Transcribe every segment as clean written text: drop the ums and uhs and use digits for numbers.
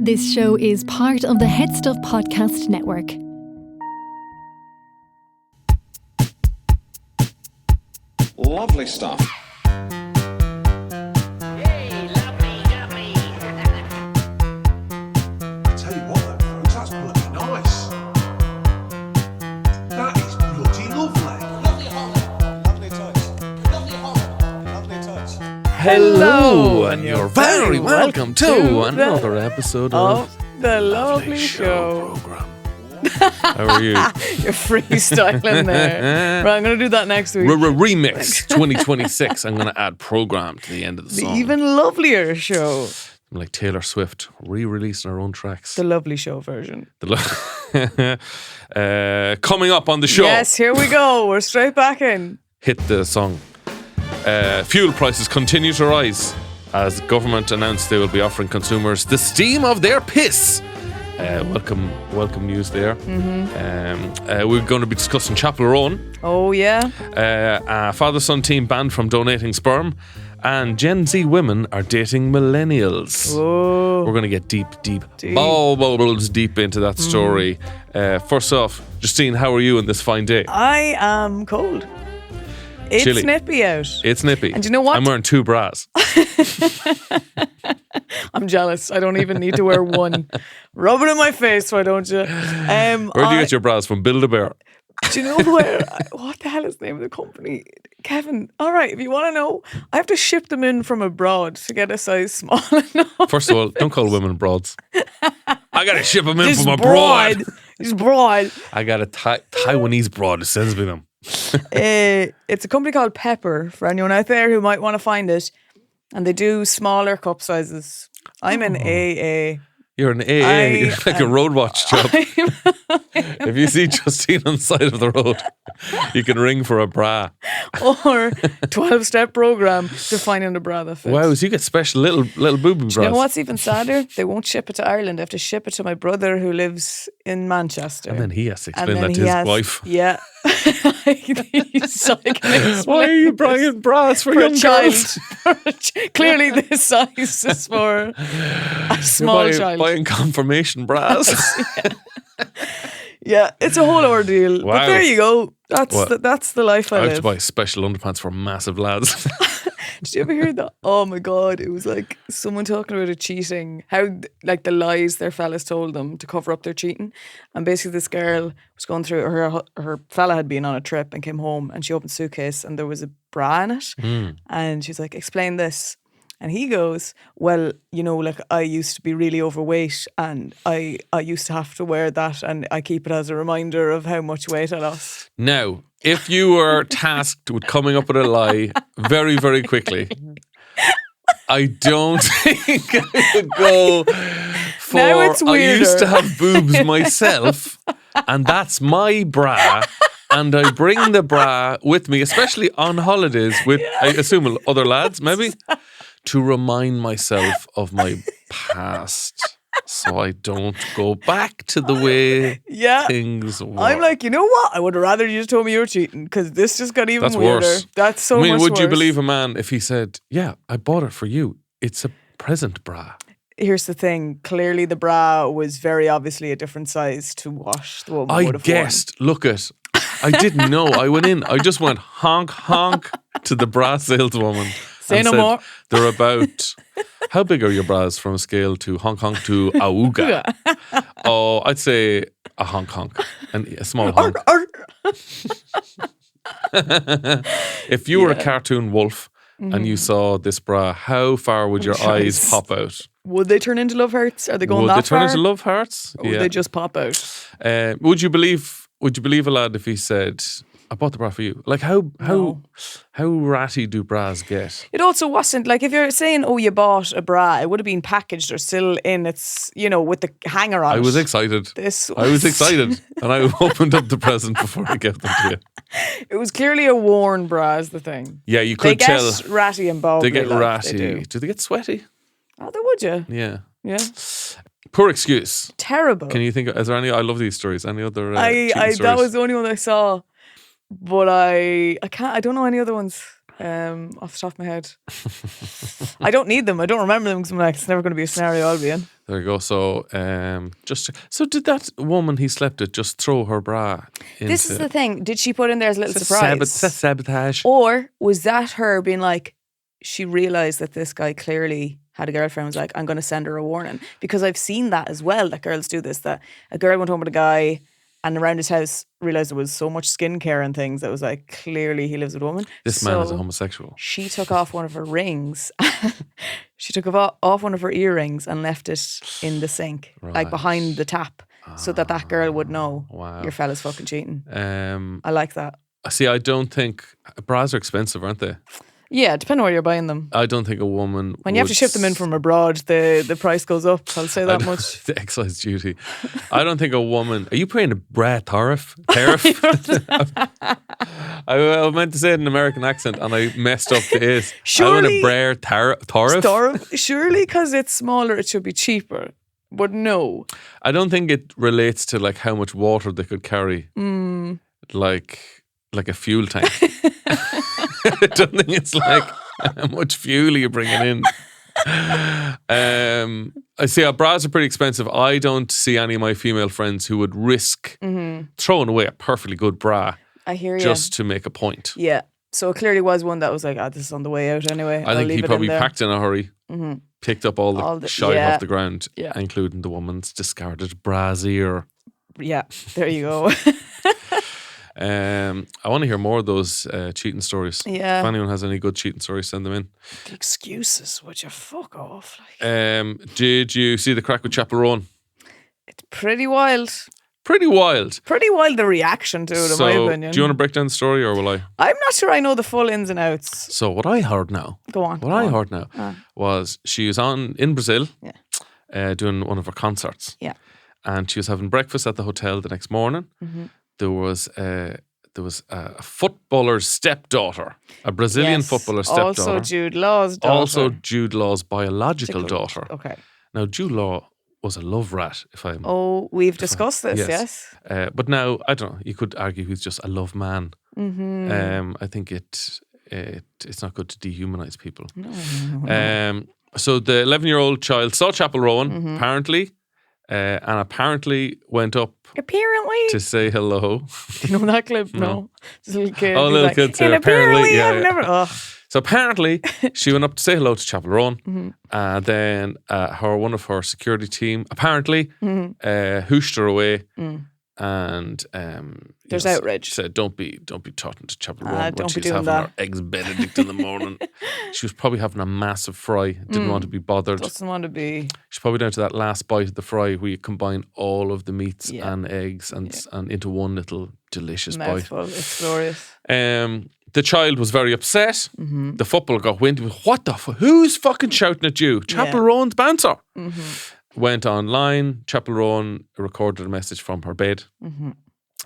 This show is part of the HeadStuff podcast network. Lovely stuff. Hey, lovely, lovely. Tell you what, though, folks, that's bloody nice. That is bloody lovely. Lovely Holland. Lovely touch. Lovely Holland. Lovely touch. Hello, and you're very welcome to another episode of The Lovely Show. program. How are you? You're freestyling there. Right, I'm going to do that next week. Remix 2026. I'm going to add program to the end of the The song. even lovelier show. I'm like Taylor Swift, re-releasing her own tracks. The Lovely Show version. Coming up on the show. Yes, here we go. We're straight back in. Hit the song. Fuel prices continue to rise as government announced they will be offering consumers the steam of their piss. Welcome news there. We're going to be discussing Chappell Roan, Oh, yeah. a father-son team banned from donating sperm, and Gen Z women are dating millennials. Oh. We're going to get deep bubbles deep into that story. First off, Justine, how are you on this fine day? I am cold. It's Chilly. nippy out. It's nippy. And you know what? I'm wearing 2 bras. I'm jealous. I don't even need to wear one. Rub it in my face, why don't you? Where do you get your bras from? Build-A-Bear. Do you know where? What the hell is the name of the company? Kevin. All right, if you want to know, I have to ship them in from abroad to get a size small enough. First of all, don't call women broads. I got to ship them in This from abroad. It's broad. I got a Taiwanese broad that sends me them. It's a company called Pepper, for anyone out there who might want to find it. And they do smaller cup sizes. I'm an AA. You're an AA. You're like a road watch job. If you see Justine on the side of the road, you can ring for a bra. Or 12-step program to finding a bra that fits. Wow, so you get special little boo-boo bras. You know what's even sadder? They won't ship it to Ireland. They have to ship it to my brother who lives in Manchester. And then he has to And explain then that to he his has- wife. Yeah. So I can explain Why are you buying bras for for young a child. girls? Clearly this size is for a small You're child. buying confirmation bras. Yeah, it's a whole ordeal. Wow. But there you go. What? That's the life I I have to live. buy special underpants for massive lads. Did you ever hear that? Oh my God. It was like someone talking about it cheating. How, like, the lies their fellas told them to cover up their cheating. And basically this girl was going through, her fella had been on a trip and came home and she opened a suitcase and there was a bra in it. And she's like, explain this. And he goes, well, you know, like, I used to be really overweight and I used to have to wear that and I keep it as a reminder of how much weight I lost. Now, if you were tasked with coming up with a lie very, very quickly, I don't think I would go for, Now it's I used to weirder. have boobs myself and that's my bra. And I bring the bra with me, especially on holidays with, I assume, other lads, maybe, to remind myself of my past so I don't go back to the way Yeah. things were. I'm like, you know what? I would have rather you just told me you were cheating because this just got even That's weirder. worse. That's so I mean, much would you worse. believe a man if he said, yeah, I bought it for you. It's a present bra. Here's the thing. Clearly the bra was very obviously a different size to what the woman I would have guessed, look it. I didn't know. I went in. I just went honk, honk to the bra saleswoman. Say and no said, more. They're about, how big are your bras from a scale to honk, honk to auga? Oh, I'd say a honk, honk. And a small honk. If you were a cartoon wolf and you saw this bra, how far would your eyes Jeez. pop out? Would they turn into love hearts? Are they going Would that they turn far? into love hearts? Or would they just pop out? Would you believe a lad if he said, I bought the bra for you? Like how ratty do bras get? It also wasn't like if you're saying, oh, you bought a bra, it would have been packaged or still in its, you know, with the hanger on I it. was excited. I was excited and I opened up the present before I gave them to you. It was clearly a worn bra is the thing. Yeah, you They could get tell. ratty and bobbly. They get like, ratty. They do. Do they get sweaty? Oh, they would you? Yeah. Yeah. Poor excuse. Terrible. Can you think is there any, I love these stories, any other I cheating that stories? was the only one I saw, but I don't know any other ones off the top of my head. I don't need them. I don't remember them because I'm like, it's never going to be a scenario I'll be in. There you go. So, so did that woman he slept with just throw her bra into... This is the thing. Did she put in there as a little surprise? Sabotage. Or was that her being like, she realised that this guy clearly had a girlfriend, was like, I'm going to send her a warning? Because I've seen that as well, that girls do this, that a girl went home with a guy and around his house realised there was so much skincare and things that was like, clearly he lives with a woman. This man is a homosexual. She took off one of her rings. She took off one of her earrings and left it in the sink, like behind the tap, so that girl would know your fella's fucking cheating. I like that. See, I don't think... Bras are expensive, aren't they? Yeah, depending on where you're buying them. I don't think a woman When you have to ship them in from abroad, the price goes up. I'll say that much. The excise duty. I don't think a woman... Are you paying a bra tariff? I meant to say it in an American accent and I messed up the is. Surely... I want a bra tariff? Surely because it's smaller it should be cheaper. But no. I don't think it relates to like how much water they could carry. Like a fuel tank. I don't think it's like how much fuel you're bringing in. I see our bras are pretty expensive. I don't see any of my female friends who would risk throwing away a perfectly good bra. I hear you. Just to make a point. Yeah. So it clearly was one that was like, this is on the way out anyway. I think he probably packed in a hurry, picked up all the shite off the ground, Yeah. including the woman's discarded brassiere. Yeah, there you go. I want to hear more of those cheating stories. Yeah. If anyone has any good cheating stories, send them in. The excuses, would you fuck off? Did you see the crack with Chappell Roan? It's pretty wild. Pretty wild. Pretty wild, the reaction to it, in my opinion. Do you want to break down the story or will I? I'm not sure I know the full ins and outs. So what I heard now. Go on. Was she was in Brazil doing one of her concerts. Yeah. And she was having breakfast at the hotel the next morning. There was a footballer's stepdaughter, a Brazilian footballer's stepdaughter. Also Jude Law's daughter. Also Jude Law's biological daughter. Okay. Now Jude Law was a love rat, if I'm... Oh, we've discussed this, yes. But now, I don't know, you could argue he's just a love man. I think it's not good to dehumanise people. No. So the 11-year-old child saw Chappell Roan, apparently, and apparently went up to say hello. Do you know that clip? No. This little kid. Oh, little kid too. Apparently, I've never... So apparently, she went up to say hello to Chappell Roan, and then one of her security team apparently hooshed her away, and there's outrage. Said, "Don't be talking to Chappell Roan when she's having her eggs Benedict in the morning." She was probably having a massive fry. Didn't want to be bothered. Doesn't want to be. She's probably down to that last bite of the fry where you combine all of the meats and eggs and into one little delicious mouthful. Bite. It's glorious. The child was very upset. The footballer got wind. What the fuck? Who's fucking shouting at you? Chappell Roan's banter. Went online. Chappell Roan recorded a message from her bed,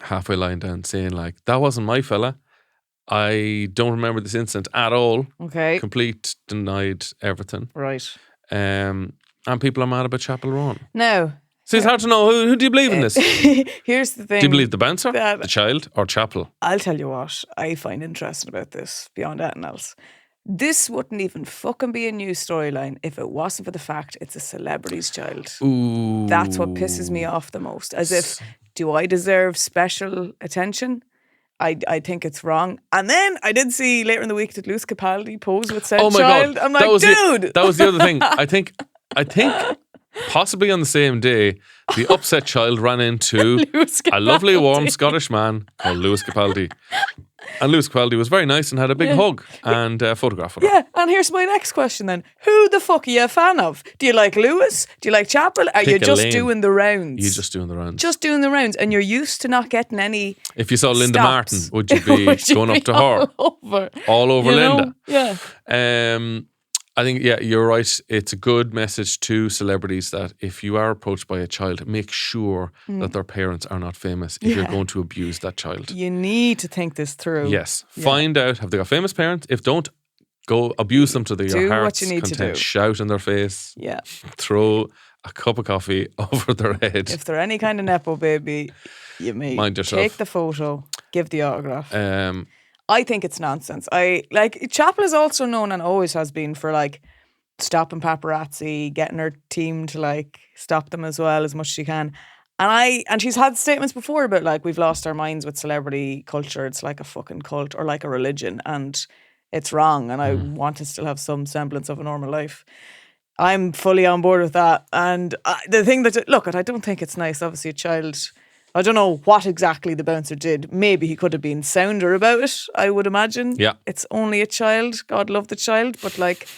halfway lying down, saying like, "That wasn't my fella. I don't remember this incident at all." Okay. Complete denied everything. Right. And people are mad about Chappell Roan. Now. So it's hard to know who do you believe in this? Here's the thing. Do you believe the bouncer, the child, or Chappell? I'll tell you what I find interesting about this beyond anything else. This wouldn't even fucking be a news storyline if it wasn't for the fact it's a celebrity's child. Ooh. That's what pisses me off the most. As if, do I deserve special attention? I think it's wrong. And then I did see later in the week that Lewis Capaldi posed with said child. God. I'm like, dude. That was the other thing. I think possibly on the same day, the upset child ran into a lovely, warm Scottish man called Lewis Capaldi. And Lewis Capaldi was very nice and had a big hug and a photograph with her. Yeah, and here's my next question then. Who the fuck are you a fan of? Do you like Lewis? Do you like Chappell? Are you just doing the rounds? You're just doing the rounds. Just doing the rounds. And you're used to not getting any If you saw Linda stops. Martin, would you be going up to her? All over Linda. Yeah. I think, you're right. It's a good message to celebrities that if you are approached by a child, make sure that their parents are not famous if you're going to abuse that child. You need to think this through. Yes. Find out, have they got famous parents? If don't, go abuse them to your heart's what you need content. to do. Shout in their face. Yeah. Throw a cup of coffee over their head. If they're any kind of nepo baby, you may Mind yourself. take the photo, give the autograph. I think it's nonsense. Chappell is also known and always has been for like stopping paparazzi, getting her team to like stop them as well as much as she can. And she's had statements before about like we've lost our minds with celebrity culture. It's like a fucking cult or like a religion, and it's wrong. And I want to still have some semblance of a normal life. I'm fully on board with that. And the thing that look, I don't think it's nice. Obviously, a child. I don't know what exactly the bouncer did. Maybe he could have been sounder about it. I would imagine. Yeah, it's only a child. God love the child, but like,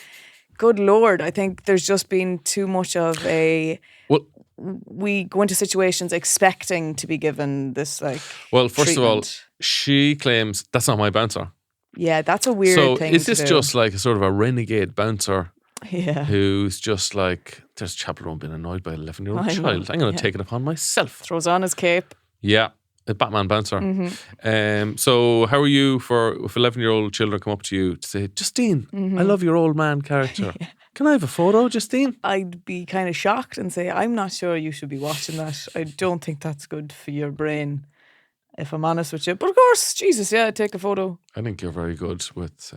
good Lord, I think there's just been too much of a. Well, we go into situations expecting to be given this like. Well, first of all, treatment. she claims that's not my bouncer. Yeah, that's a weird So thing. is this to do. just like a sort of a renegade bouncer Yeah. who's just like, there's Chappell Roan being annoyed by an 11-year-old I know, child. I'm going to yeah. take it upon myself. Throws on his cape. Yeah, a Batman bouncer. Mm-hmm. So how are you for if 11-year-old children come up to you to say, Justine, Mm-hmm. I love your old man character. Can I have a photo, Justine? I'd be kind of shocked and say, I'm not sure you should be watching that. I don't think that's good for your brain, if I'm honest with you. But of course, Jesus, yeah, I'd take a photo. I think you're very good with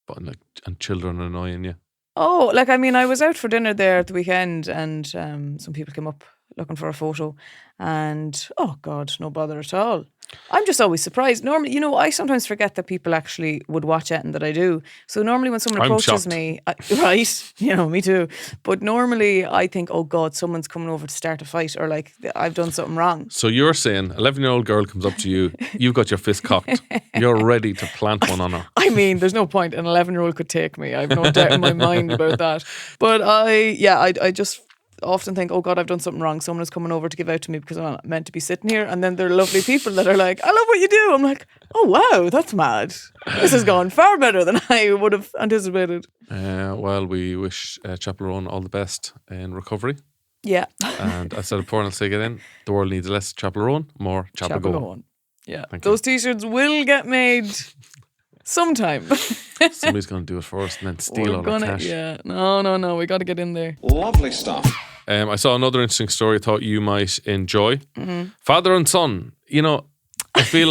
but like and children annoying you. Oh, like, I mean, I was out for dinner there at the weekend and some people came up looking for a photo and, oh God, no bother at all. I'm just always surprised. Normally, you know, I sometimes forget that people actually would watch it and that I do. So normally when someone I'm approaches shocked. me, right, you know, me too. But normally I think, oh God, someone's coming over to start a fight or like I've done something wrong. So you're saying 11-year-old girl comes up to you, you've got your fist cocked, you're ready to plant one on her. I mean, there's no point. An 11-year-old could take me. I have no doubt in my mind about that. But I just often think, oh God, I've done something wrong. Someone is coming over to give out to me because I'm not meant to be sitting here. And then there are lovely people that are like, I love what you do. I'm like, oh wow, that's mad. This has gone far better than I would have anticipated. Well, we wish Chappell Roan all the best in recovery. Yeah. And I said it before and I'll say it again, the world needs less Chappell Roan, more Chappell Chappell Roan. Roan. Yeah. Thank you. Those t-shirts will get made sometime. Somebody's going to do it for us and then steal We're all gonna, our cash. yeah. No. We got to get in there. Lovely stuff. I saw another interesting story I thought you might enjoy. Mm-hmm. Father and son. You know, I feel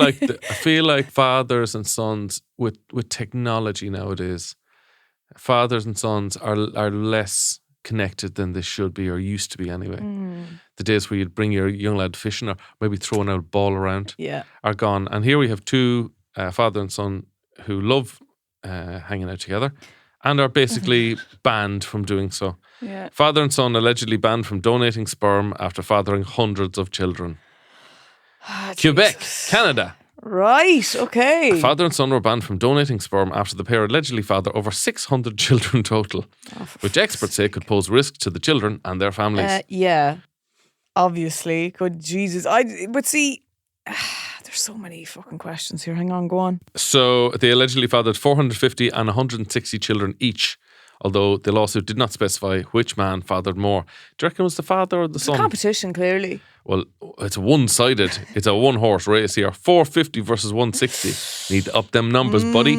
like fathers and sons with technology nowadays, fathers and sons are less connected than they should be or used to be anyway. The days where you'd bring your young lad fishing or maybe throwing out a ball around Yeah. are gone. And here we have two father and son who love hanging out together and are basically banned from doing so. Yeah. Father and son allegedly banned from donating sperm after fathering hundreds of children. Quebec, Canada. Right. Okay. Father and son were banned from donating sperm after the pair allegedly fathered over 600 children total, which experts say could pose risk to the children and their families. Yeah. Obviously. Good Jesus. But see, there's so many fucking questions here. Hang on, go on. So they allegedly fathered 450 and 160 children each, although the lawsuit did not specify which man fathered more. Do you reckon it was the father or the son? Competition, clearly. Well, it's one-sided. It's a one-horse race here. 450 versus 160. Need to up them numbers, buddy.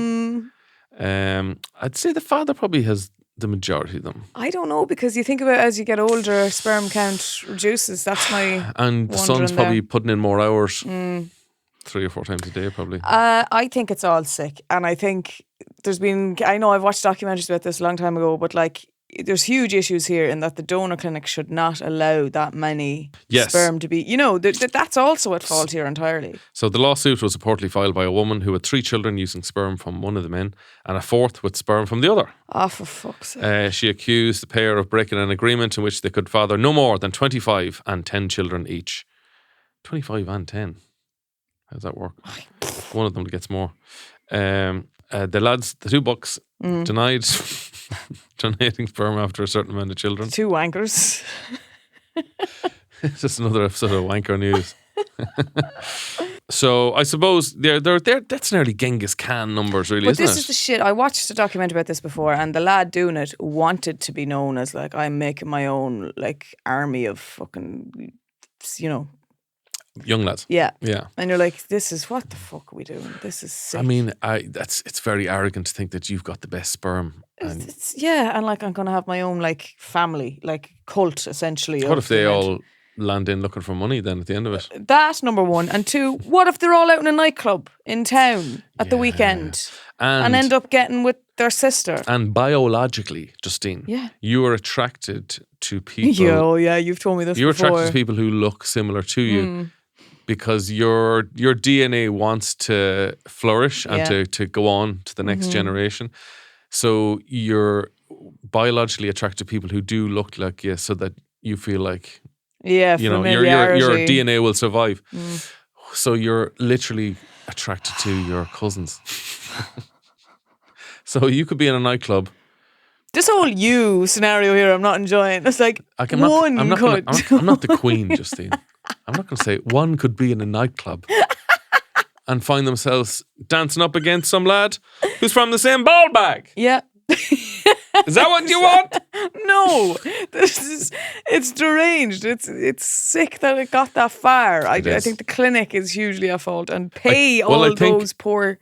I'd say the father probably has the majority of them. I don't know, because you think about as you get older, sperm count reduces. That's my And the son's wondering probably there. putting in more hours. 3 or 4 times a day, probably. I think it's all sick. And I think I know I've watched documentaries about this a long time ago, but like there's huge issues here in that the donor clinic should not allow that many Yes. sperm to be, that's also at fault here entirely. So the lawsuit was reportedly filed by a woman who had 3 children using sperm from one of the men and a 4th with sperm from the other. Oh, for fuck's sake. She accused the pair of breaking an agreement in which they could father no more than 25 and 10 children each. 25 and 10. How does that work? One of them gets more. The lads, the 2 bucks, denied donating sperm after a certain amount of children. 2 wankers. It's just another episode of Wanker News. So I suppose they're that's nearly Genghis Khan numbers, really, But isn't this it? is the shit. I watched a documentary about this before, and the lad doing it wanted to be known as like, I'm making my own like army of fucking, Young lads. yeah. Yeah. And you're like, this is what the fuck are we doing? This is sick. I mean, it's very arrogant to think that you've got the best sperm. And and like I'm gonna have my own like family, like cult essentially. what of if they the all land in looking for money then at the end of it? That's number 1. And 2, what if they're all out in a nightclub in town at the weekend? and end up getting with their sister. And biologically, Justine, Yeah. you are attracted to people. Yeah, oh yeah, you've told me this You're before. attracted to people who look similar to you because your DNA wants to flourish and Yeah. Mm-hmm. to go on to the next generation. So you're biologically attracted to people who do look like you, so that you feel like Yeah, your familiarity. DNA will survive. So you're literally attracted to your cousins. So you could be in a nightclub. This whole you scenario here, I'm not enjoying. It's like I'm one not could. I'm not the queen, Justine. I'm not going to say one could be in a nightclub and find themselves dancing up against some lad who's from the same ball bag. Yeah. Is that what you want? No, it's deranged. It's sick that it got that far. I is. think the clinic is hugely at fault and pay I think those poor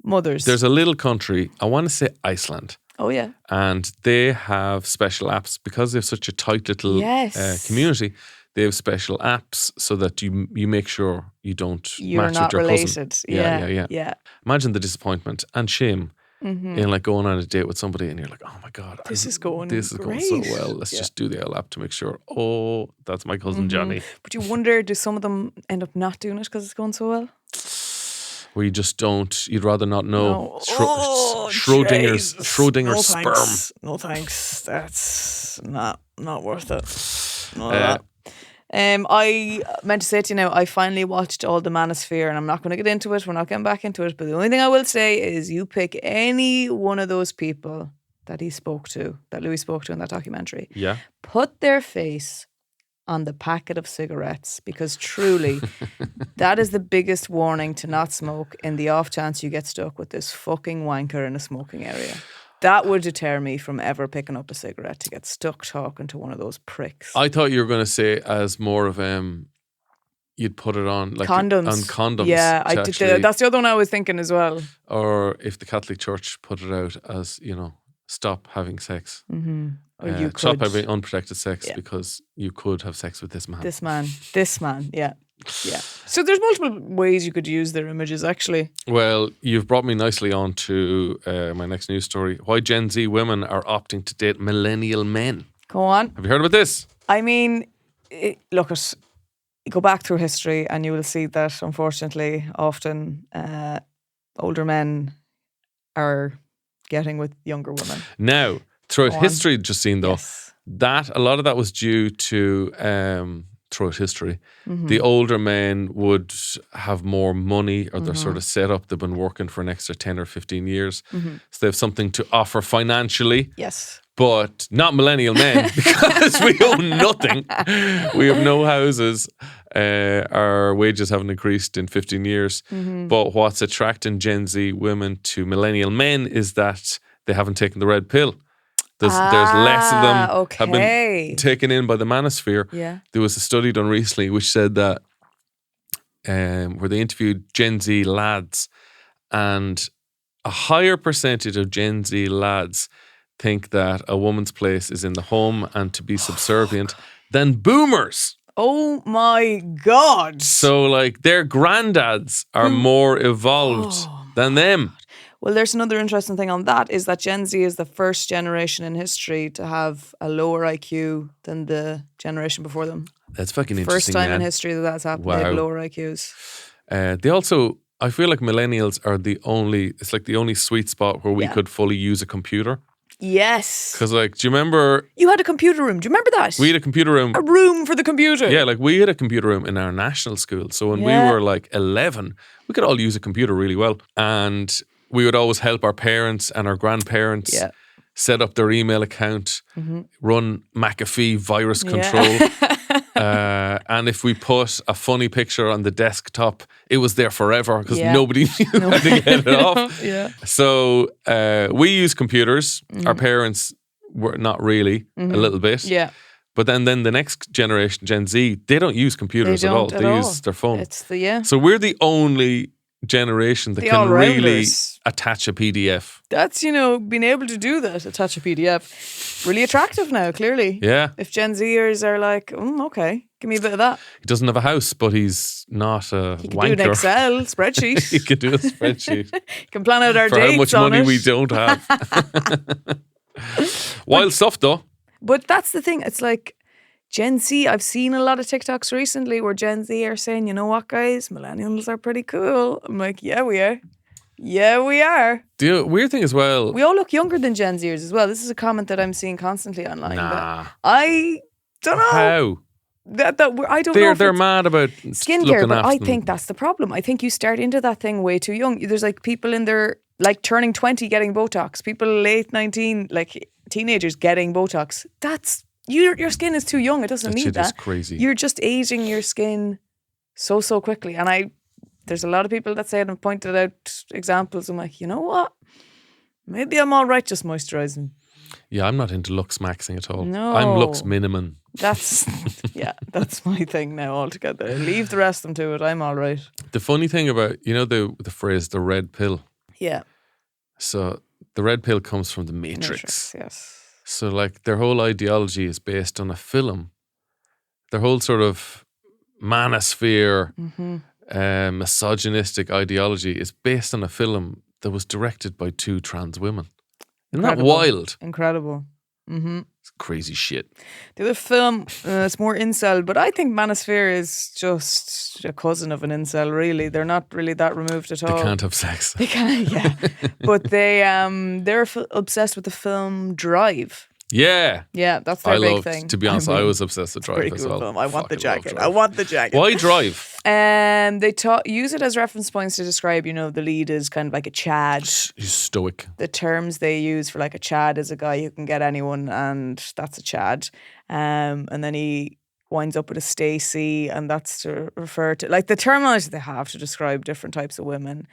mothers. There's a little country, I want to say Iceland, oh yeah, and they have special apps because they have such a tight little Yes. community. They have special apps so that you make sure you don't you're match not with your related. cousin. Yeah. Imagine the disappointment and shame in like going on a date with somebody and you're like, oh my God, This is going going so great. well. Let's just do the old app to make sure. Oh, that's my cousin Johnny. But you wonder, do some of them end up not doing it because it's going so well? Where you just don't, you'd rather not know. No. Oh, Schrodinger's Jesus. sperm. Thanks. No thanks. That's not worth it. None of Uh, that. I meant to say to you now, I finally watched all the Manosphere, and I'm not going to get into it. We're not getting back into it. But the only thing I will say is you pick any one of those people that Louis spoke to in that documentary. Yeah. Put their face on the packet of cigarettes, because truly that is the biggest warning to not smoke in the off chance you get stuck with this fucking wanker in a smoking area. That would deter me from ever picking up a cigarette, to get stuck talking to one of those pricks. I thought you were going to say as more of you'd put it on like Condoms. on condoms. Yeah, I to did. actually- That's the other one I was thinking as well. or if the Catholic Church put it out as, stop having sex. Or you could. Stop having unprotected sex Yeah. because you could have sex with this man. This man, yeah. Yeah. So there's multiple ways you could use their images, actually. Well, you've brought me nicely on to my next news story. Why Gen Z women are opting to date millennial men. Go on. Have you heard about this? I mean, go back through history and you will see that, unfortunately, often older men are getting with younger women. Now, throughout Go on. history, Justine, though, Yes. a lot of that was due to throughout history. Mm-hmm. The older men would have more money, or they're Mm-hmm. sort of set up. They've been working for an extra 10 or 15 years. So they have something to offer financially. Yes. But not millennial men, because we own nothing. We have no houses. Our wages haven't increased in 15 years. Mm-hmm. But what's attracting Gen Z women to millennial men is that they haven't taken the red pill. There's less of them have okay. been taken in by the manosphere. Yeah. There was a study done recently which said that where they interviewed Gen Z lads, and a higher percentage of Gen Z lads think that a woman's place is in the home and to be subservient than boomers. Oh my God. So like their granddads are more evolved than them. Well, there's another interesting thing on that, is that Gen Z is the first generation in history to have a lower IQ than the generation before them. That's fucking First interesting, time man. in history that's happened. They have Wow. lower IQs. They also, I feel like millennials are it's like the only sweet spot where we Yeah. could fully use a computer. Yes. Because like, do you remember You had a computer room. Do you remember that? we had a computer room? a room for the computer. Yeah, like we had a computer room in our national school. So when Yeah. we were like 11, we could all use a computer really well. And we would always help our parents and our grandparents Yeah. set up their email account, run McAfee virus Yeah. control. And if we put a funny picture on the desktop, it was there forever because Yeah. nobody knew how to get it off. Yeah. So we use computers. Our parents were not really, a little bit. Yeah. But then the next generation, Gen Z, they don't use computers They at all. don't They at use all. their phone. It's the, yeah. So we're the only generation that The can really all-rounders. attach a PDF. That's, being able to do that, attach a PDF. Really attractive now, clearly. Yeah. If Gen Zers are like, okay, give me a bit of that. He doesn't have a house, but he's not a You can wanker. do an Excel spreadsheet. He can do a spreadsheet You can plan out our for dates how much on money it. we don't have. Wild stuff, though. But that's the thing. It's like Gen Z. I've seen a lot of TikToks recently where Gen Z are saying, you know what, guys, millennials are pretty cool. I'm like, yeah, we are. Yeah, we are. The weird thing as well. We all look younger than Gen Zers as well. This is a comment that I'm seeing constantly online. Nah. But I don't know. How? I don't know. If They're it's mad about skincare, looking but after I them. think that's the problem. I think you start into that thing way too young. There's like people in their like turning 20 getting Botox. People late 19, like teenagers getting Botox. That's your skin is too young. It doesn't That need shit that. is crazy. You're just aging your skin so quickly. And there's a lot of people that say it and pointed out examples. I'm like, you know what? Maybe I'm all right just moisturising. Yeah, I'm not into lux maxing at all. No. I'm lux minimum. That's that's my thing now altogether. Leave the rest of them to it. I'm all right. The funny thing about, the phrase, the red pill. Yeah. So the red pill comes from the Matrix. Yes. So like their whole ideology is based on a film. Their whole sort of manosphere, misogynistic ideology is based on a film that was directed by 2 trans women. Isn't that Incredible. wild? Incredible. It's crazy shit. The other film, it's more incel, but I think Manosphere is just a cousin of an incel, really. They're not really that removed at all. They can't have sex. They can't, yeah. But they're obsessed with the film Drive. Yeah. Yeah, that's their big loved, thing. to be honest, I was obsessed with Drive Pretty as cool well. film. I want the Fucking love jacket. Drive. I want the jacket. Why Drive? They use it as reference points to describe, the lead is kind of like a Chad. He's stoic. The terms they use for like a Chad is a guy who can get anyone, and that's a Chad. And then he winds up with a Stacey, and that's to refer to like the terminology they have to describe different types of women.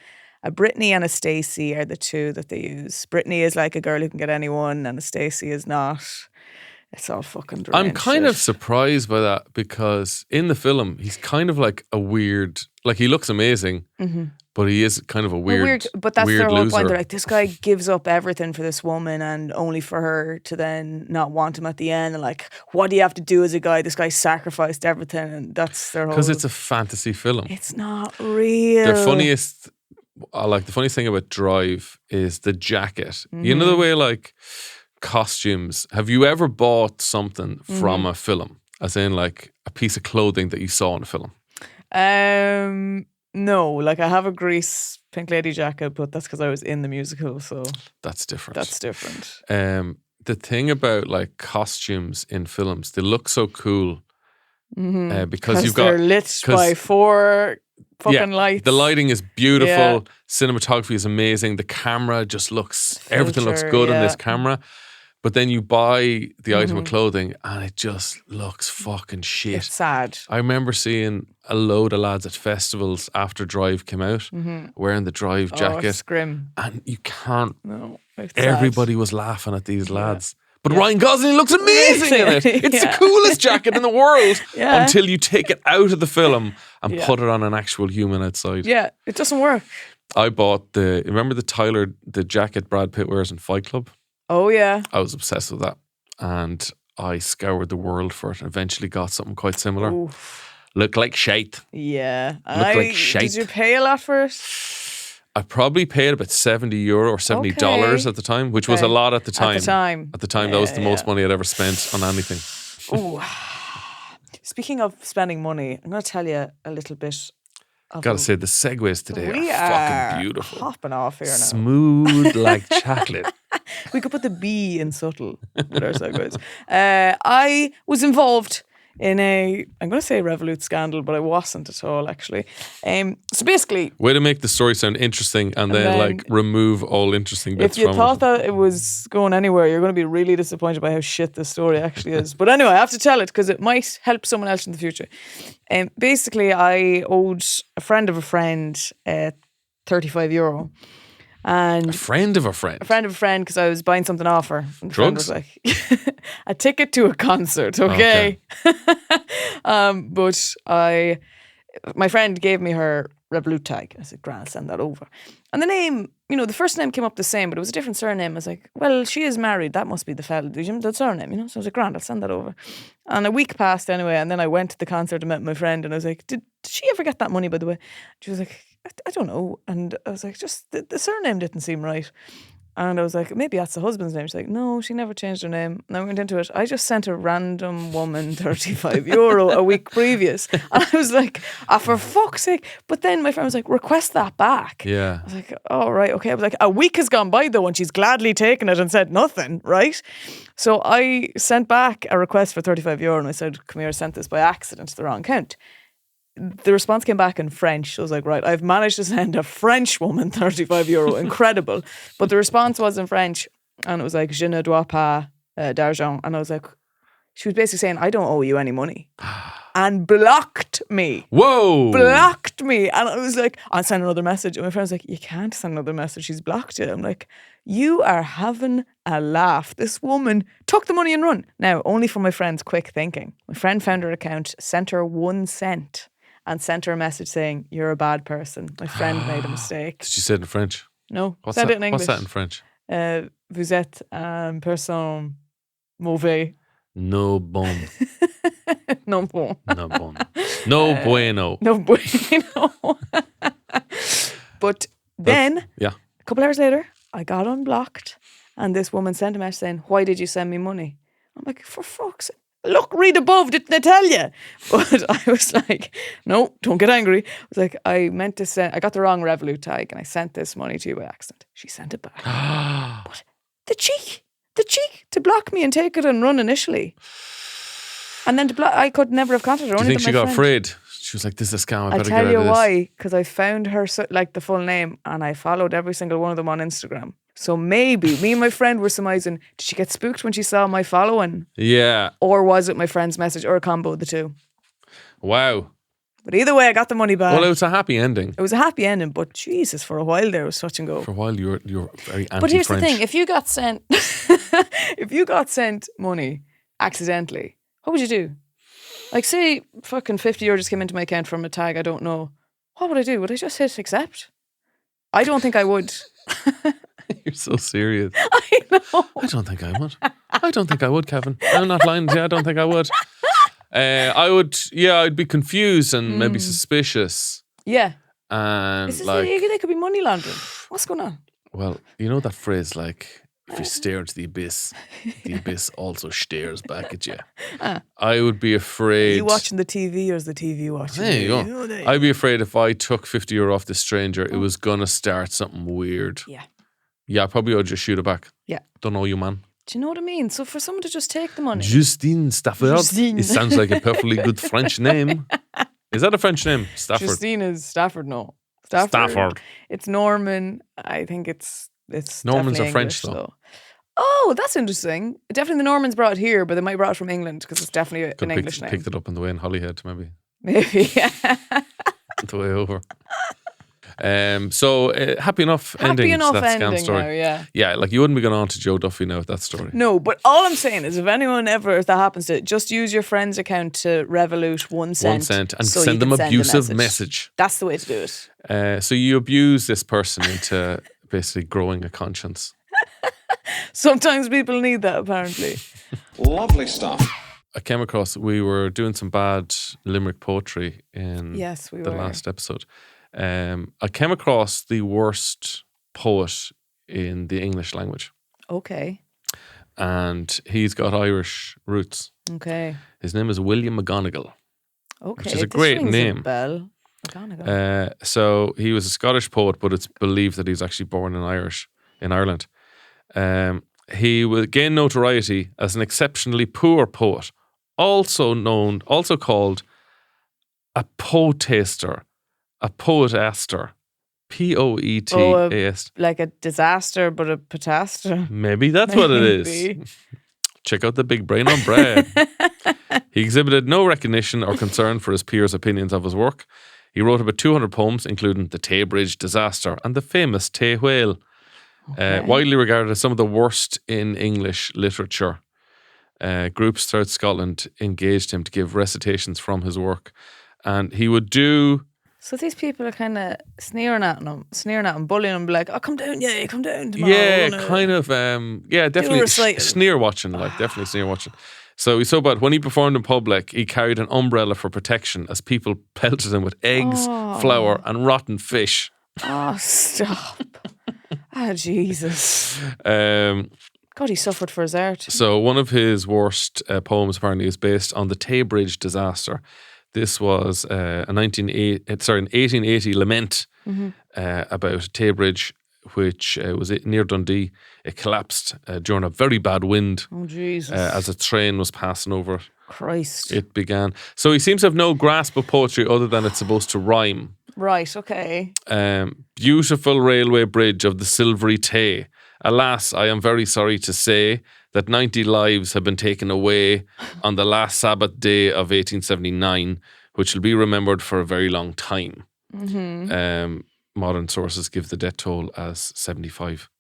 A Brittany and a Stacey are the 2 that they use. Brittany is like a girl who can get anyone, and a Stacey is not. It's all fucking deranged I'm kind of shit. surprised by that because in the film, he's kind of like a weird, like he looks amazing, but he is kind of a weird, but that's weird their whole loser. point. They're like, this guy gives up everything for this woman, and only for her to then not want him at the end. And like, what do you have to do as a guy? This guy sacrificed everything, and that's their whole. Because it's a fantasy film. It's not real. The funniest thing about Drive is the jacket. You know the way like costumes. Have you ever bought something from a film? As in like a piece of clothing that you saw in a film? No, like I have a Grease Pink Lady jacket, but that's because I was in the musical, so That's different. that's different. The thing about like costumes in films, they look so cool because you've got they're lit by 4 fucking lights. The lighting is beautiful. Yeah. Cinematography is amazing. The camera just everything looks Filter, good on yeah. this camera. But then you buy the item of clothing and it just looks fucking shit. It's sad. I remember seeing a load of lads at festivals after Drive came out wearing the Drive Oh, jacket. it's grim. And you can't, No, it's everybody was laughing at these lads. But Ryan Gosling looks amazing in it. Amazing. It's Yeah. the coolest jacket in the world Yeah. until you take it out of the film and Yeah. put it on an actual human outside. Yeah, it doesn't work. I bought remember the jacket Brad Pitt wears in Fight Club? Oh yeah. I was obsessed with that. And I scoured the world for it and eventually got something quite similar. Oof. Looked like shite. Yeah. like shite. Did you pay a lot for it? I probably paid about €70 or $70 at the time, which was a Okay. lot at the time. At the time. At the time, that was the most Yeah. money I'd ever spent on anything. Ooh. Speaking of spending money, I'm going to tell you a little bit. Gotta say, the segues today We are are fucking beautiful. hopping off here now. Smooth like chocolate. We could put the B in subtle with our segues. I was involved in I'm going to say Revolut scandal, but I wasn't at all, actually. So basically, Way to make the story sound interesting and then like remove all interesting bits if you from thought it. that it was going anywhere, you're going to be really disappointed by how shit this story actually is. But anyway, I have to tell it because it might help someone else in the future. Basically, I owed a friend of a friend €35. And A friend of a friend. a friend of a friend, because I was buying something off her. And the friend Drugs? was like, a ticket to a concert, okay? But my friend gave me her Revolut tag. I said, grand, I'll send that over. And the name, the first name came up the same, but it was a different surname. I was like, well, she is married. That must be the fella, the surname, So I was like, grand, I'll send that over. And a week passed anyway, and then I went to the concert and met my friend, and I was like, did she ever get that money, by the way? She was like, I don't know. And I was like, just the surname didn't seem right. And I was like, maybe that's the husband's name. She's like, no, she never changed her name. And I went into it. I just sent a random woman €35 a week previous. And I was like, for fuck's sake. But then my friend was like, request that back. Yeah. I was like, oh, right, okay. I was like, a week has gone by though, and she's gladly taken it and said nothing, right? So I sent back a request for €35 and I said, come here, I sent this by accident to the wrong account. The response came back in French. I was like, right, I've managed to send a French woman €35. Incredible. But the response was in French, and it was like, je ne dois pas d'argent. And I was like, she was basically saying, I don't owe you any money. And blocked me. Whoa. Blocked me. And I was like, I'll send another message. And my friend was like, you can't send another message. She's blocked you. I'm like, you are having a laugh. This woman took the money and run. Now, only for my friend's quick thinking. My friend found her account, sent her 1 cent. And sent her a message saying, you're a bad person. My friend made a mistake. Did she say it in French? No, What's said that? it in English. What's that in French? Vous êtes un personne mauvais. No bon. Non bon. No bon. No bueno. No bueno. But then, Yeah. a couple hours later, I got unblocked. And this woman sent a message saying, why did you send me money? I'm like, for fuck's sake. Look, read above, didn't I tell you? But I was like, no, don't get angry. I was like, I meant to send, I got the wrong Revolut tag and I sent this money to you by accident. She sent it back. But the cheek to block me and take it and run initially. And then to block, I could never have contacted her. Do you only think to she my got friend. afraid? She was like, this is a scam. I I'll better tell get you out of this. why. Because I found her, like the full name, and I followed every single one of them on Instagram. So maybe me and my friend were surmising, did she get spooked when she saw my following? Yeah. Or was it my friend's message, or a combo of the two? Wow. But either way, I got the money back. Well, it was a happy ending. It was a happy ending, but Jesus, for a while there, it was touch and go. For a while, you were very anti-French. But here's the thing: if you got sent, if you got sent money accidentally, what would you do? Like, say, fucking €50 just came into my account from a tag I don't know. What would I do? Would I just hit accept? I don't think I would. You're so serious. I know. I don't think I would. I don't think I would, Kevin. I'm not lying to you. I don't think I would. I would, I'd be confused and maybe suspicious. Yeah. And This is like, they could be money laundering. What's going on? well, you know that phrase, like, if you stare into the abyss also stares back at you. I would be Are afraid. you watching the TV or is the TV watching There you you? go. There you I'd be afraid if I took €50 off this stranger, it was going to start something weird. Yeah. Yeah, I probably would just shoot it back. Yeah. Don't know you, man. Do you know what I mean? So for someone to just take the money. Justine Stafford. Justine. It sounds like a perfectly good French name. Is that a French name? Stafford. Justine is Stafford, no. Stafford. It's Norman. I think it's Normans definitely are French, English, though. Oh, that's interesting. Definitely the Normans brought it here, but they might brought it from England because it's definitely Could an English name. picked it up on the way in Holyhead, maybe. Maybe. The way over. So happy enough ending Happy enough to that scam ending story. now, yeah. Yeah, like you wouldn't be going on to Joe Duffy now with that story. No, but all I'm saying is if anyone ever, if that happens to it, just use your friend's account to Revolut 1 cent. 1 cent and so you send them can send a abusive message. That's the way to do it. So you abuse this person into basically growing a conscience. Sometimes people need that, apparently. Lovely stuff. I came across, we were doing some bad limerick poetry in Yes, we the were. last episode. I came across the worst poet in the English language, Okay. and he's got Irish roots. Okay. His name is William McGonagall. Okay. Which is a This great rings a name. bell. McGonagall. So he was a Scottish poet, but it's believed that he's actually born in Ireland. He will gain notoriety as an exceptionally poor poet, also called a poetaster, a poetaster, Poetas. Like a disaster, but a potaster. Maybe that's what it is. Maybe. Check out the big brain on bread. He exhibited no recognition or concern for his peers' opinions of his work. He wrote about 200 poems, including The Tay Bridge Disaster and the famous Tay Whale. Widely regarded as some of the worst in English literature. Groups throughout Scotland engaged him to give recitations from his work. And he would do So these people are kind of sneering at him, bullying him, like, "Oh, come down tomorrow." Yeah, we're gonna kind of. Definitely recital. sneer watching. Like definitely sneer watching. So he's so bad. When he performed in public, he carried an umbrella for protection as people pelted him with eggs, flour, and rotten fish. Oh, stop. Jesus. God, he suffered for his art. So one of his worst poems apparently is based on the Tay Bridge disaster. This was an 1880 lament about Tay Bridge, which was near Dundee. It collapsed during a very bad wind. Oh, Jesus. As a train was passing over it. Christ. It began. So he seems to have no grasp of poetry other than it's supposed to rhyme. Right, okay. Beautiful railway bridge of the silvery Tay. Alas, I am very sorry to say that 90 lives have been taken away on the last Sabbath day of 1879, which will be remembered for a very long time. Modern sources give the death toll as 75.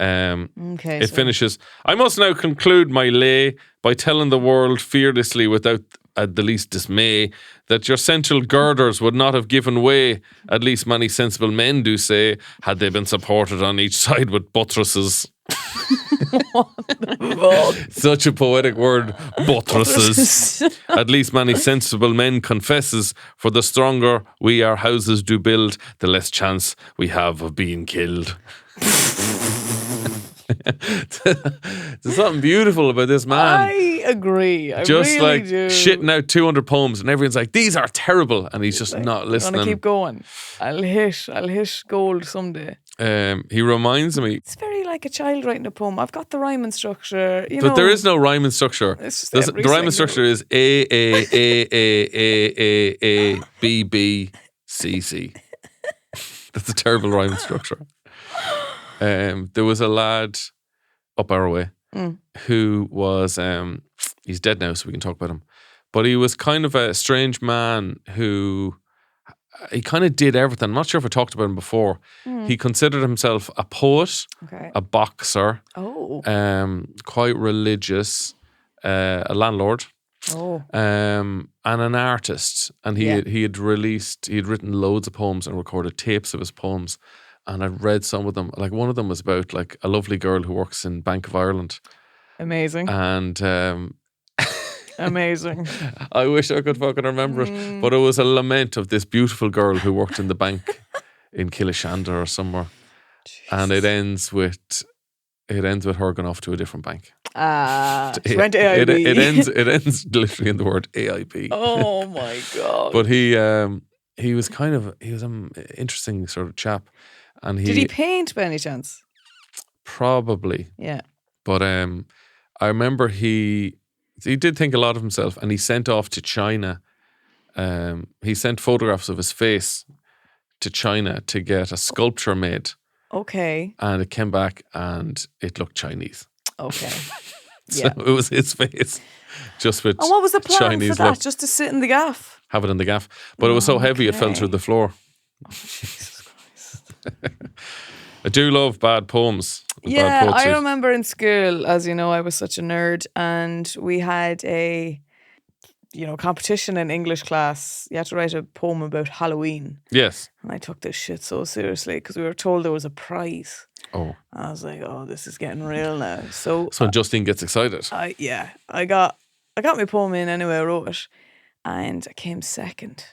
Okay. It finishes, I must now conclude my lay by telling the world fearlessly without the least dismay that your central girders would not have given way, at least many sensible men do say, had they been supported on each side with buttresses. Such a poetic word, buttresses. At least many sensible men confesses, for the stronger we our houses do build, the less chance we have of being killed. There's something beautiful about this man. I agree. I Just really like do. shitting out 200 poems, and everyone's like, "These are terrible," and he's just not I'm listening. gonna keep going. I'll hit gold someday. He reminds me, It's very like a child writing a poem. I've got the rhyme structure, you know. but there is no rhyme structure. It's just The every rhyme single- structure is A B B C C. That's a terrible rhyme structure. There was a lad up our way who was he's dead now, so we can talk about him. But he was kind of a strange man who he kind of did everything. I'm not sure if I talked about him before. He considered himself a poet, Okay. a boxer, Oh. quite religious, a landlord, and an artist. And he had written loads of poems and recorded tapes of his poems. And I'd read some of them. Like one of them was about like a lovely girl who works in Bank of Ireland. Amazing. And Amazing. I wish I could fucking remember it. But it was a lament of this beautiful girl who worked in the bank in Killeshandra or somewhere. And it ends with her going off to a different bank. She went to AIB. It ends literally in the word AIB. Oh my God. But he was an interesting sort of chap. And Did he paint by any chance? Probably. Yeah. But I remember he did think a lot of himself, and he sent off to China. He sent photographs of his face to China to get a sculpture made, Okay. and it came back and it looked Chinese. Okay. So Yeah. it was his face, just with And what was the plan Chinese for that? look. Just to sit in the gaff? Have it in the gaff. But it was so heavy it fell Okay. through the floor. Jesus Christ. I do love bad poems. Bad Yeah, I poetry. remember in school, as you know, I was such a nerd, and we had a, competition in English class. You had to write a poem about Halloween, Yes. and I took this shit so seriously because we were told there was a prize. Oh. I was like, oh, this is getting real now. So So when Justine gets excited. I got my poem in anyway. I wrote it, and I came second.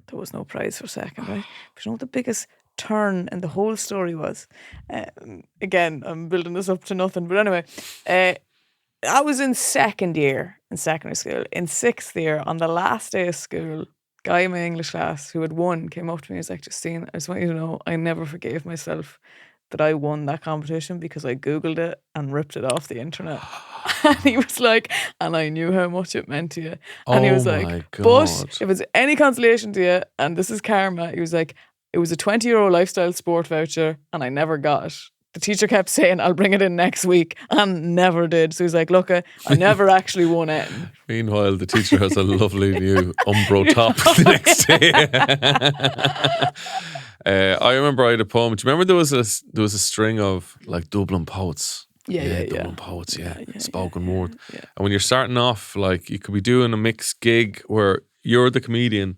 There was no prize for second, right? But you know what the biggest turn in the whole story was? Again, I'm building this up to nothing, but anyway, I was in second year in secondary school. In sixth year, on the last day of school, guy in my English class who had won came up to me and was like, Justine, I just want you to know I never forgave myself that I won that competition because I Googled it and ripped it off the internet. And he was like, and I knew how much it meant to you. And he was Oh like, my but God. if it's any consolation to you, and this is karma, he was like, it was a €20 lifestyle sport voucher and I never got it. The teacher kept saying, I'll bring it in next week, and never did. So he's like, look, I never actually won it. Meanwhile, the teacher has a lovely new Umbro top the next day. I remember I had a poem. Do you remember there was a string of like Dublin poets? Yeah. Dublin poets, spoken word. And when you're starting off, like you could be doing a mixed gig where you're the comedian,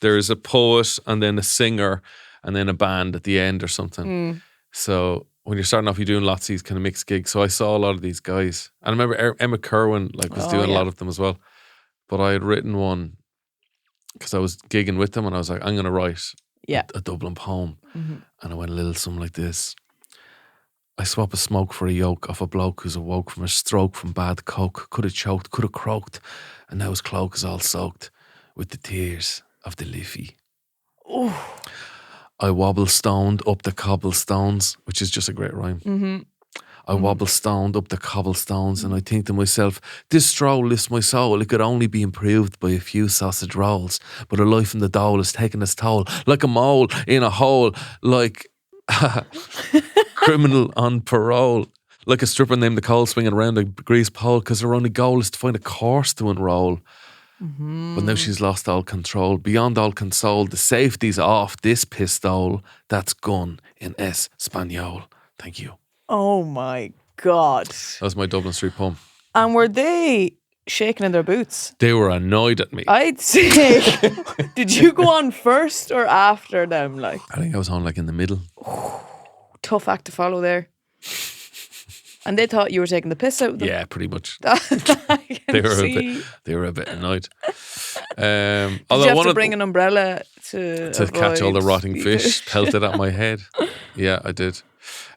there's a poet and then a singer and then a band at the end or something. So when you're starting off, you're doing lots of these kind of mixed gigs. So I saw a lot of these guys. And I remember Emma Kerwin was doing a lot of them as well. But I had written one because I was gigging with them and I was like, I'm going to write a Dublin poem. And I went a little something like this. I swap a smoke for a yoke off a bloke who's awoke from a stroke from bad coke. Could have choked, could have croaked. And now his cloak is all soaked with the tears of the Liffey. I wobble stoned up the cobblestones, which is just a great rhyme. I wobble stoned up the cobblestones and I think to myself, this stroll lifts my soul. It could only be improved by a few sausage rolls. But a life in the dole is taking its toll, like a mole in a hole, like a criminal on parole. Like a stripper named Nicole swinging around a grease pole because her only goal is to find a course to enroll. But now she's lost all control. Beyond all console, the safety's off this pistol. That's gun in Espanol. Thank you. Oh my God. That was my Dublin Street poem. And were they shaking in their boots? They were annoyed at me. I'd say, did you go on first or after them? Like, I think I was on like in the middle. tough act to follow there. And they thought you were taking the piss out of them. Yeah, pretty much. They They were a bit annoyed. Did Although you have one to of bring an umbrella to catch all the avoid rotting fish pelted at my head. Yeah, I did.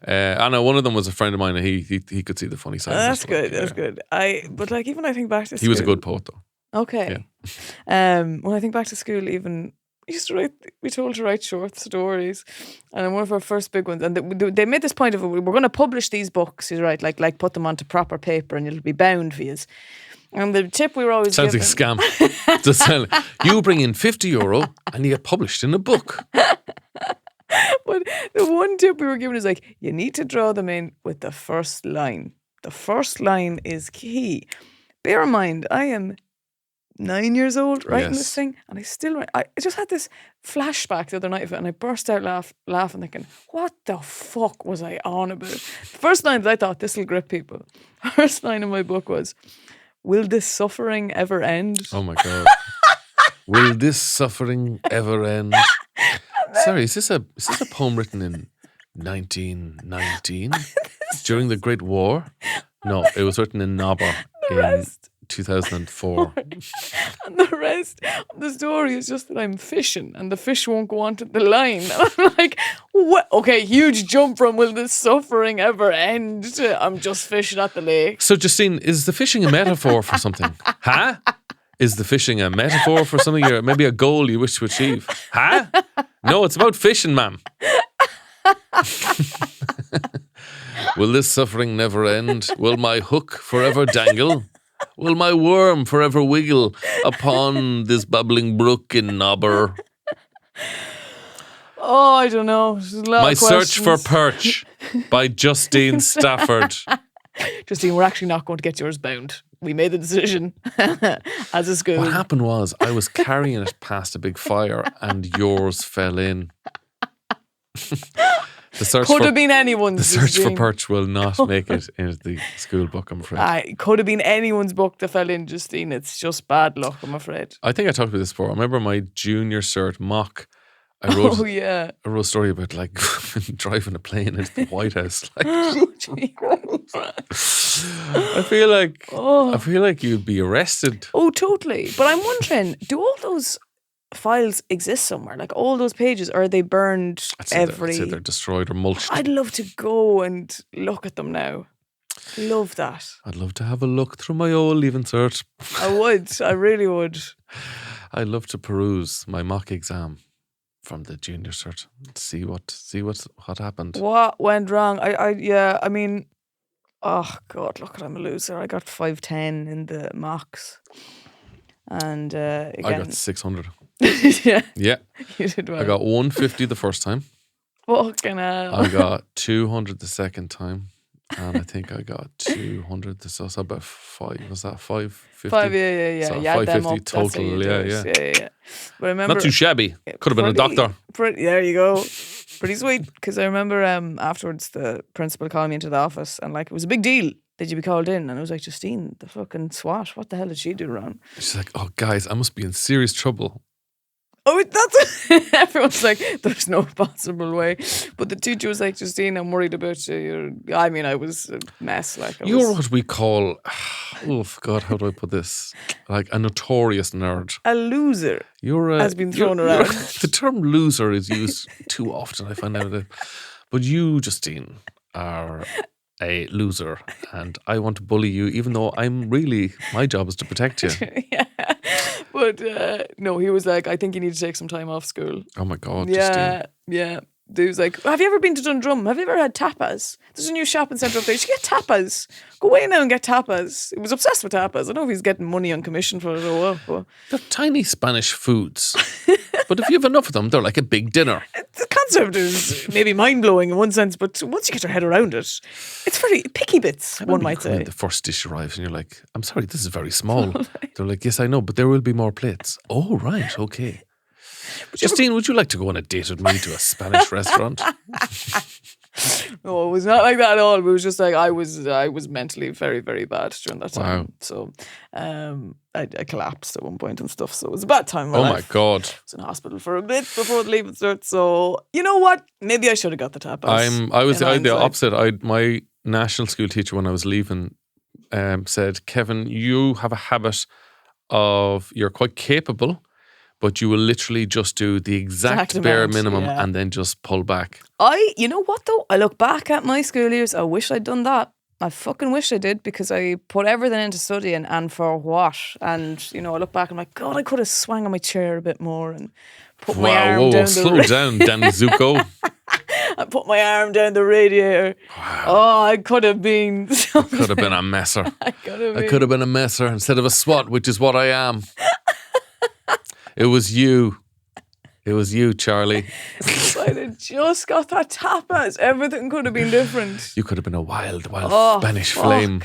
I know one of them was a friend of mine, and he could see the funny side. That's good. That's good. But like even I think back to school, He was a good poet, though. Okay. When I think back to school, even we used to write. We told to write short stories, and one of our first big ones. And they made this point of we're going to publish these books. He's right, like put them onto proper paper, and it'll be bound for you. And the tip we were always Sounds like given, a scam. Just telling you bring in €50 and you get published in a book. But the one tip we were given is like, you need to draw them in with the first line. The first line is key. Bear in mind, I am 9 years old writing this thing, and I still write. I just had this flashback the other night of it, and I burst out laughing, thinking, what the fuck was I on about? The first line that I thought, this will grip people. First line in my book was, will this suffering ever end? Oh my God. Will this suffering ever end? Sorry, is this a poem written in 1919 during the Great War? No, it was written in Nobber in 2004. And the rest of the story is just that I'm fishing and the fish won't go onto the line. And I'm like, what? Okay, huge jump from will this suffering ever end to I'm just fishing at the lake. So, Justine, is the fishing a metaphor for something? Huh? Is the fishing a metaphor for something, or maybe a goal you wish to achieve? Huh? No, it's about fishing, ma'am. Will this suffering never end? Will my hook forever dangle? Will my worm forever wiggle upon this bubbling brook in Nobber? Oh, I don't know. There's a lot My of Search for questions. Perch by Justine Stafford. Justine, we're actually not going to get yours bound. We made the decision as a school. What happened was I was carrying it past a big fire and yours fell in. The search Could for have been anyone's. The Search for Justine. Perch will not make it into the school book, I'm afraid. It could have been anyone's book that fell in, Justine. It's just bad luck, I'm afraid. I think I talked about this before. I remember my junior cert mock. I wrote Yeah. I wrote a story about like driving a plane into the White House. Like, I feel like you'd be arrested. Oh, totally. But I'm wondering, do all those files exist somewhere? Like all those pages, or are they burned I'd say they're destroyed or mulched. I'd love to go and look at them now. Love that. I'd love to have a look through my old leaving cert. I would. I really would. I'd love to peruse my mock exam from the junior cert. See what happened. What went wrong? I mean, oh God, look, I'm a loser. I got 510 in the mocks. And again, I got 600. yeah, Yeah. you did well. I got 150 the first time. Fucking hell. I got 200 the second time. And I think I got 200 the so about 5. Was that 550? 5, yeah. So You add them 550 up, that's how you total, do yeah. it. Yeah. But I remember, Not too shabby. Could have been a doctor. There you go. Pretty sweet. Because I remember afterwards the principal called me into the office and like it was a big deal. Did you be called in? And I was like, Justine, the fucking swat. What the hell did she do wrong? She's like, oh, guys, I must be in serious trouble. Oh, that's everyone's like, there's no possible way. But the teacher was like, Justine, I'm worried about you. I mean, I was a mess. Like, You're what we call, oh God, how do I put this? Like a notorious nerd. a loser. Has been thrown around. The term loser is used too often, I find out. But you, Justine, are a loser, and I want to bully you, even though my job is to protect you. Yeah. But no, he was like, I think you need to take some time off school. Oh my God, Yeah, Justine. yeah. He was like, have you ever been to Dundrum? Have you ever had tapas? There's a new shopping centre up there. You should get tapas. Go away now and get tapas. He was obsessed with tapas. I don't know if he's getting money on commission for it or what. But They're tiny Spanish foods. But if you have enough of them, they're like a big dinner. the concept is maybe mind-blowing in one sense, but once you get your head around it, it's very picky bits, one might say. The first dish arrives and you're like, I'm sorry, this is very small. They're like, yes, I know, but there will be more plates. Oh, right, okay. Justine, would you like to go on a date with me to a Spanish restaurant? No, it was not like that at all. It was just like I was mentally very, very bad during that time. Wow. So I collapsed at one point and stuff. So it was a bad time in my Oh my life. God. I was in hospital for a bit before the leaving cert. So you know what? Maybe I should have got the tapas. I was in the hindsight. opposite. My national school teacher when I was leaving said, Kevin, you have a habit of, you're quite capable, but you will literally just do the exact bare amount, minimum yeah. and then just pull back. You know what though? I look back at my school years. I wish I'd done that. I fucking wish I did, because I put everything into studying, and for what? And I look back and I'm like, God, I could have swung on my chair a bit more and put my arm Whoa, down slow down, Danny Zuko. I put my arm down the radiator. Wow. Oh, I could have been. Could have been a messer. I could have I been. could have been a messer instead of a swat, which is what I am. It was you. It was you, Charlie. If I'd have just got that tapas, everything could have been different. You could have been a wild Oh, Spanish fuck. flame.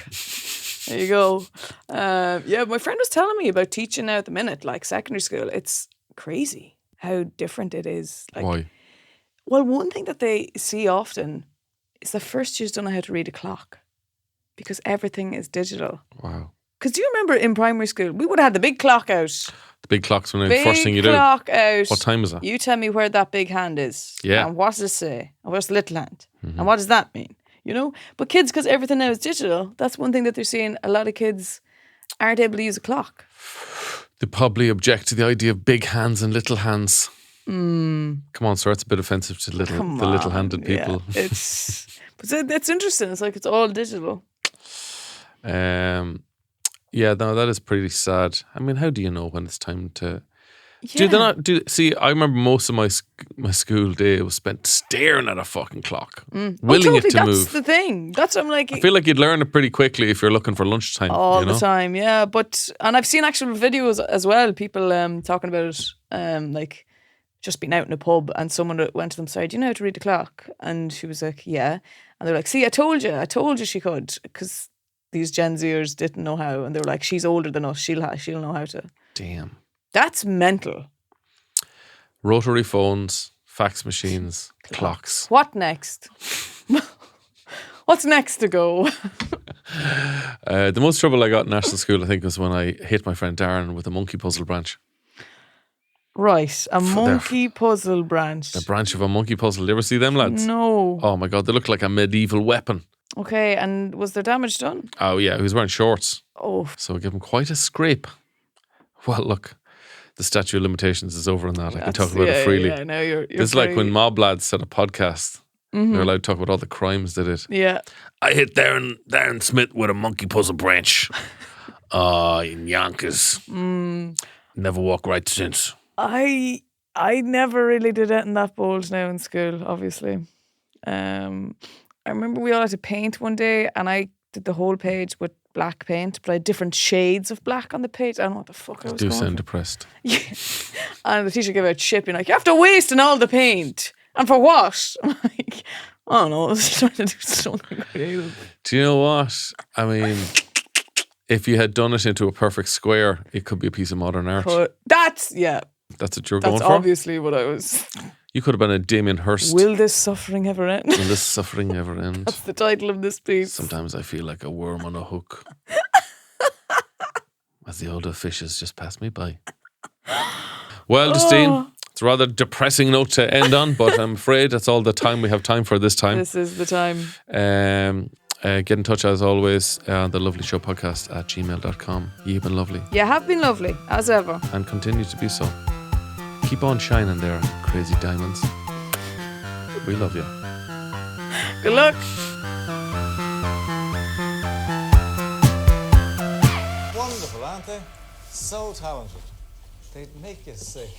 There you go. Yeah, my friend was telling me about teaching now at the minute, like secondary school. It's crazy how different it is. Like, Why? well, one thing that they see often is the first years don't know how to read a clock because everything is digital. Wow. Because do you remember in primary school, we would have had the big clock out. The big clock's when the Big first thing you do. clock out. What time is it? You tell me where that big hand is. Yeah. And what does it say? And where's the little hand? And what does that mean? But kids, because everything now is digital, that's one thing that they're seeing. A lot of kids aren't able to use a clock. They probably object to the idea of big hands and little hands. Come on, sir, it's a bit offensive to the little-handed people. Yeah, it's interesting. It's like it's all digital. Yeah, no, that is pretty sad. I mean, how do you know when it's time to? Yeah. Do they not? See, I remember most of my school day was spent staring at a fucking clock, willing it to that's move. the thing. That's what I'm like. I feel like you'd learn it pretty quickly if you're looking for lunchtime. All the time, yeah. And I've seen actual videos as well. People talking about it, like just being out in a pub and someone went to them, sorry, do you know how to read the clock? And she was like, yeah. And they're like, see, I told you she could, because these Gen Zers didn't know how, and they were like, she's older than us, she'll know how to. Damn. That's mental. Rotary phones, fax machines, clocks. What next? What's next to go? The most trouble I got in national school, I think, was when I hit my friend Darren with a monkey puzzle branch. Right, a monkey puzzle branch. The branch of a monkey puzzle. You ever see them, lads? No. Oh my God, they look like a medieval weapon. Okay, and was there damage done? Oh yeah, he was wearing shorts. Oh, So I gave him quite a scrape. Well, look, the statute of limitations is over on that. I can talk about it freely. Yeah, no, you're This is like very- when mob lads said a podcast. They're allowed to talk about all the crimes they did. Yeah. I hit Darren Smith with a monkey puzzle branch. In Yonkers. Never walk right since. I never really did anything that bold now in school, obviously. I remember we all had to paint one day and I did the whole page with black paint, but I had different shades of black on the page. I don't know what the fuck I was Do going sound for. depressed. Yeah. And the teacher gave out shit, being like, you have to waste in all the paint. And for what? I'm like, I don't know, I was trying to do something creative. Do you know what? I mean, if you had done it into a perfect square, it could be a piece of modern art. But that's what you're going for? obviously what I was. You could have been a Damien Hirst. Will this suffering ever end? Will this suffering ever end? That's the title of this piece. Sometimes I feel like a worm on a hook. As the older fishes just pass me by. Well, Justine, It's a rather depressing note to end on, but I'm afraid that's all the time we have time for this time. This is the time. Get in touch as always on the Lovely Show podcast at gmail.com. You've been lovely You have been lovely, as ever. and continue to be so. Keep on shining there, crazy diamonds. We love you. Good luck. Wonderful, aren't they? So talented. They'd make you sick.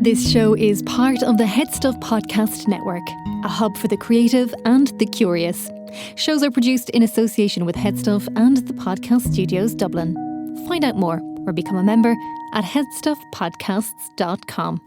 This show is part of the HeadStuff Podcast Network, a hub for the creative and the curious. Shows are produced in association with HeadStuff and the Podcast Studios Dublin. Find out more or become a member at headstuffpodcasts.com.